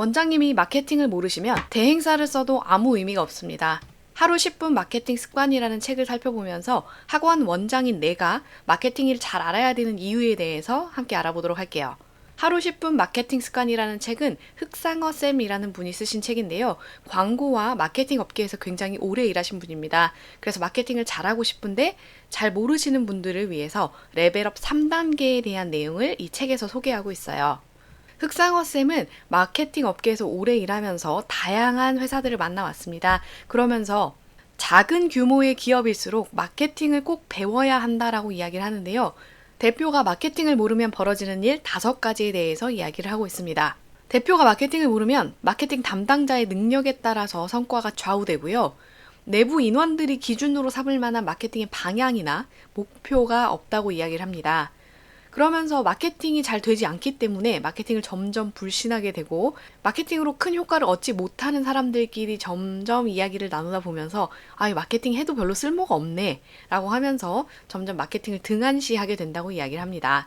원장님이 마케팅을 모르시면 대행사를 써도 아무 의미가 없습니다. 하루 10분 마케팅 습관이라는 책을 살펴보면서 학원 원장인 내가 마케팅을 잘 알아야 되는 이유에 대해서 함께 알아보도록 할게요. 하루 10분 마케팅 습관이라는 책은 흑상어 쌤이라는 분이 쓰신 책인데요. 광고와 마케팅 업계에서 굉장히 오래 일하신 분입니다. 그래서 마케팅을 잘하고 싶은데 잘 모르시는 분들을 위해서 레벨업 3단계에 대한 내용을 이 책에서 소개하고 있어요. 흑상어쌤은 마케팅 업계에서 오래 일하면서 다양한 회사들을 만나왔습니다. 그러면서 작은 규모의 기업일수록 마케팅을 꼭 배워야 한다라고 이야기를 하는데요. 대표가 마케팅을 모르면 벌어지는 일 5가지에 대해서 이야기를 하고 있습니다. 대표가 마케팅을 모르면 마케팅 담당자의 능력에 따라서 성과가 좌우되고요. 내부 인원들이 기준으로 삼을 만한 마케팅의 방향이나 목표가 없다고 이야기를 합니다. 그러면서 마케팅이 잘 되지 않기 때문에 마케팅을 점점 불신하게 되고 마케팅으로 큰 효과를 얻지 못하는 사람들끼리 점점 이야기를 나누다 보면서 마케팅 해도 별로 쓸모가 없네 라고 하면서 점점 마케팅을 등한시하게 된다고 이야기를 합니다.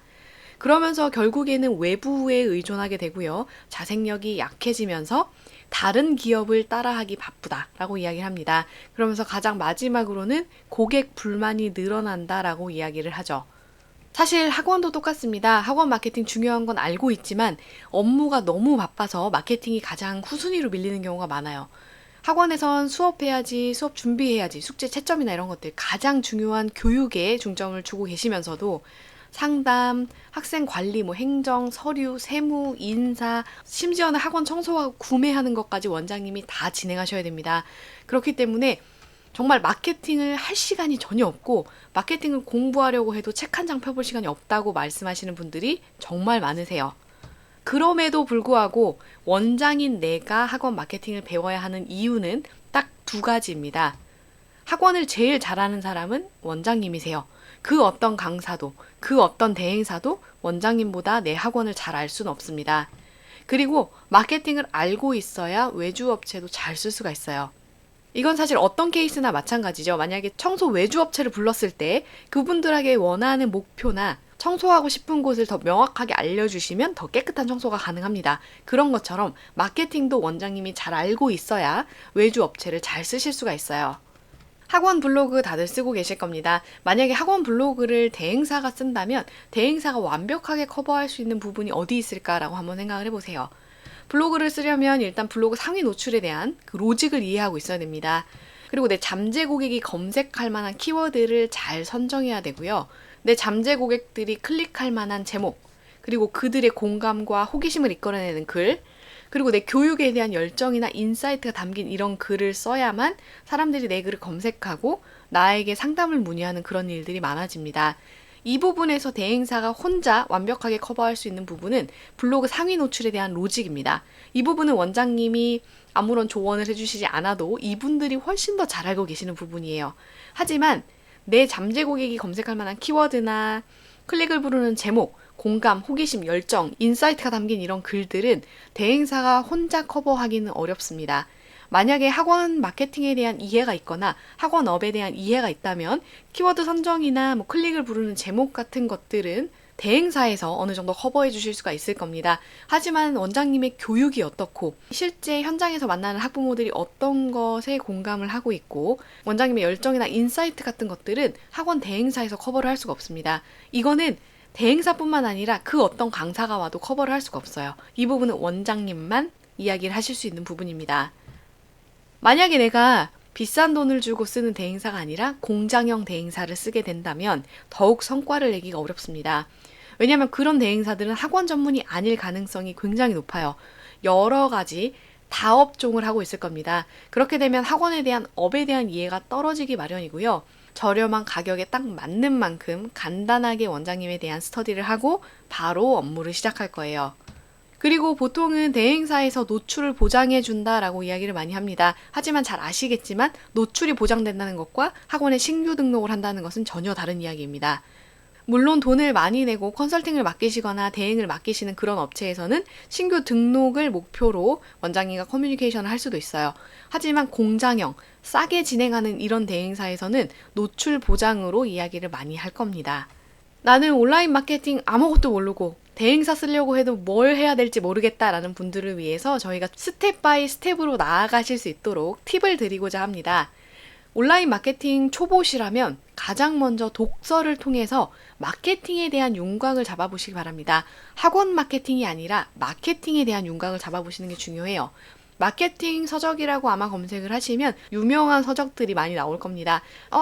그러면서 결국에는 외부에 의존하게 되고요. 자생력이 약해지면서 다른 기업을 따라하기 바쁘다라고 이야기를 합니다. 그러면서 가장 마지막으로는 고객 불만이 늘어난다라고 이야기를 하죠. 사실 학원도 똑같습니다. 학원 마케팅 중요한 건 알고 있지만 업무가 너무 바빠서 마케팅이 가장 후순위로 밀리는 경우가 많아요. 학원에선 수업해야지, 수업 준비해야지, 숙제 채점이나 이런 것들 가장 중요한 교육에 중점을 두고 계시면서도 상담, 학생 관리, 행정, 서류, 세무, 인사, 심지어는 학원 청소하고 구매하는 것까지 원장님이 다 진행하셔야 됩니다. 그렇기 때문에 정말 마케팅을 할 시간이 전혀 없고 마케팅을 공부하려고 해도 책 한 장 펴볼 시간이 없다고 말씀하시는 분들이 정말 많으세요. 그럼에도 불구하고 원장인 내가 학원 마케팅을 배워야 하는 이유는 딱 2가지입니다. 학원을 제일 잘하는 사람은 원장님이세요. 그 어떤 강사도, 그 어떤 대행사도 원장님보다 내 학원을 잘 알 수는 없습니다. 그리고 마케팅을 알고 있어야 외주업체도 잘 쓸 수가 있어요. 이건 사실 어떤 케이스나 마찬가지죠. 만약에 청소 외주업체를 불렀을 때 그분들에게 원하는 목표나 청소하고 싶은 곳을 더 명확하게 알려주시면 더 깨끗한 청소가 가능합니다. 그런 것처럼 마케팅도 원장님이 잘 알고 있어야 외주업체를 잘 쓰실 수가 있어요. 학원 블로그 다들 쓰고 계실 겁니다. 만약에 학원 블로그를 대행사가 쓴다면 대행사가 완벽하게 커버할 수 있는 부분이 어디 있을까라고 한번 생각을 해보세요. 블로그를 쓰려면 일단 블로그 상위 노출에 대한 그 로직을 이해하고 있어야 됩니다. 그리고 내 잠재 고객이 검색할 만한 키워드를 잘 선정해야 되고요. 내 잠재 고객들이 클릭할 만한 제목, 그리고 그들의 공감과 호기심을 이끌어내는 글, 그리고 내 교육에 대한 열정이나 인사이트가 담긴 이런 글을 써야만 사람들이 내 글을 검색하고 나에게 상담을 문의하는 그런 일들이 많아집니다. 이 부분에서 대행사가 혼자 완벽하게 커버할 수 있는 부분은 블로그 상위 노출에 대한 로직입니다. 이 부분은 원장님이 아무런 조언을 해주시지 않아도 이분들이 훨씬 더 잘 알고 계시는 부분이에요. 하지만 내 잠재 고객이 검색할 만한 키워드나 클릭을 부르는 제목, 공감, 호기심, 열정, 인사이트가 담긴 이런 글들은 대행사가 혼자 커버하기는 어렵습니다. 만약에 학원 마케팅에 대한 이해가 있거나 학원업에 대한 이해가 있다면 키워드 선정이나 클릭을 부르는 제목 같은 것들은 대행사에서 어느 정도 커버해 주실 수가 있을 겁니다. 하지만 원장님의 교육이 어떻고 실제 현장에서 만나는 학부모들이 어떤 것에 공감을 하고 있고 원장님의 열정이나 인사이트 같은 것들은 학원 대행사에서 커버를 할 수가 없습니다. 이거는 대행사뿐만 아니라 그 어떤 강사가 와도 커버를 할 수가 없어요. 이 부분은 원장님만 이야기를 하실 수 있는 부분입니다. 만약에 내가 비싼 돈을 주고 쓰는 대행사가 아니라 공장형 대행사를 쓰게 된다면 더욱 성과를 내기가 어렵습니다. 왜냐하면 그런 대행사들은 학원 전문이 아닐 가능성이 굉장히 높아요. 여러 가지 다업종을 하고 있을 겁니다. 그렇게 되면 학원에 대한 업에 대한 이해가 떨어지기 마련이고요. 저렴한 가격에 딱 맞는 만큼 간단하게 원장님에 대한 스터디를 하고 바로 업무를 시작할 거예요. 그리고 보통은 대행사에서 노출을 보장해 준다라고 이야기를 많이 합니다. 하지만 잘 아시겠지만 노출이 보장된다는 것과 학원에 신규 등록을 한다는 것은 전혀 다른 이야기입니다. 물론 돈을 많이 내고 컨설팅을 맡기시거나 대행을 맡기시는 그런 업체에서는 신규 등록을 목표로 원장님과 커뮤니케이션을 할 수도 있어요. 하지만 공장형, 싸게 진행하는 이런 대행사에서는 노출 보장으로 이야기를 많이 할 겁니다. 나는 온라인 마케팅 아무것도 모르고 대행사 쓰려고 해도 뭘 해야 될지 모르겠다라는 분들을 위해서 저희가 스텝 바이 스텝으로 나아가실 수 있도록 팁을 드리고자 합니다. 온라인 마케팅 초보시라면 가장 먼저 독서를 통해서 마케팅에 대한 윤곽을 잡아보시기 바랍니다. 학원 마케팅이 아니라 마케팅에 대한 윤곽을 잡아보시는 게 중요해요. 마케팅 서적이라고 아마 검색을 하시면 유명한 서적들이 많이 나올 겁니다.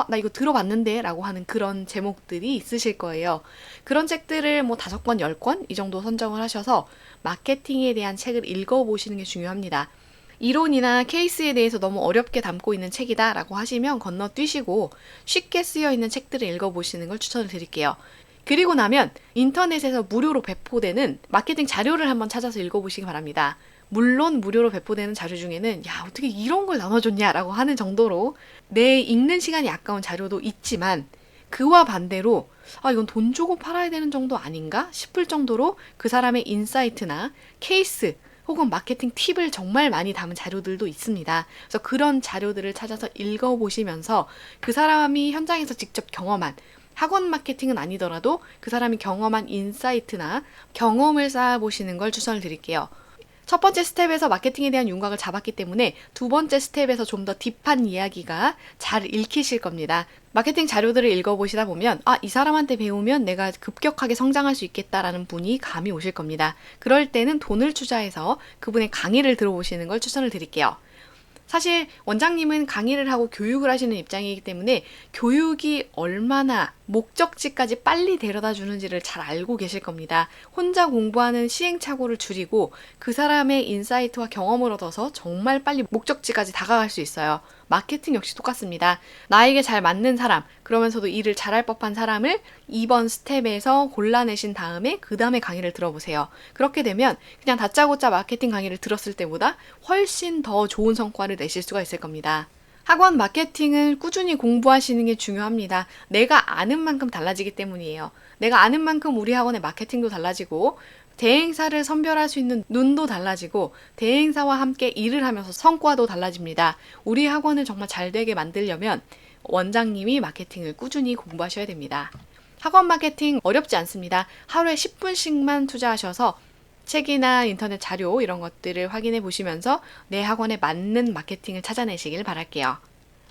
나 이거 들어봤는데 라고 하는 그런 제목들이 있으실 거예요. 그런 책들을 뭐 5권, 10권 이 정도 선정을 하셔서 마케팅에 대한 책을 읽어보시는 게 중요합니다. 이론이나 케이스에 대해서 너무 어렵게 담고 있는 책이다 라고 하시면 건너뛰시고 쉽게 쓰여 있는 책들을 읽어보시는 걸 추천을 드릴게요. 그리고 나면 인터넷에서 무료로 배포되는 마케팅 자료를 한번 찾아서 읽어보시기 바랍니다. 물론 무료로 배포되는 자료 중에는 야 어떻게 이런 걸 나눠줬냐라고 하는 정도로 내 읽는 시간이 아까운 자료도 있지만 그와 반대로 이건 돈 주고 팔아야 되는 정도 아닌가 싶을 정도로 그 사람의 인사이트나 케이스 혹은 마케팅 팁을 정말 많이 담은 자료들도 있습니다. 그래서 그런 자료들을 찾아서 읽어보시면서 그 사람이 현장에서 직접 경험한 학원 마케팅은 아니더라도 그 사람이 경험한 인사이트나 경험을 쌓아보시는 걸 추천을 드릴게요. 첫 번째 스텝에서 마케팅에 대한 윤곽을 잡았기 때문에 두 번째 스텝에서 좀 더 딥한 이야기가 잘 읽히실 겁니다. 마케팅 자료들을 읽어보시다 보면 이 사람한테 배우면 내가 급격하게 성장할 수 있겠다라는 분이 감이 오실 겁니다. 그럴 때는 돈을 투자해서 그분의 강의를 들어보시는 걸 추천을 드릴게요. 사실 원장님은 강의를 하고 교육을 하시는 입장이기 때문에 교육이 얼마나 목적지까지 빨리 데려다 주는지를 잘 알고 계실 겁니다. 혼자 공부하는 시행착오를 줄이고 그 사람의 인사이트와 경험을 얻어서 정말 빨리 목적지까지 다가갈 수 있어요. 마케팅 역시 똑같습니다. 나에게 잘 맞는 사람, 그러면서도 일을 잘할 법한 사람을 2번 스텝에서 골라내신 다음에 그 다음에 강의를 들어보세요. 그렇게 되면 그냥 다짜고짜 마케팅 강의를 들었을 때보다 훨씬 더 좋은 성과를 내실 수가 있을 겁니다. 학원 마케팅을 꾸준히 공부하시는 게 중요합니다. 내가 아는 만큼 달라지기 때문이에요. 내가 아는 만큼 우리 학원의 마케팅도 달라지고 대행사를 선별할 수 있는 눈도 달라지고 대행사와 함께 일을 하면서 성과도 달라집니다. 우리 학원을 정말 잘 되게 만들려면 원장님이 마케팅을 꾸준히 공부하셔야 됩니다. 학원 마케팅 어렵지 않습니다. 하루에 10분씩만 투자하셔서 책이나 인터넷 자료 이런 것들을 확인해 보시면서 내 학원에 맞는 마케팅을 찾아내시길 바랄게요.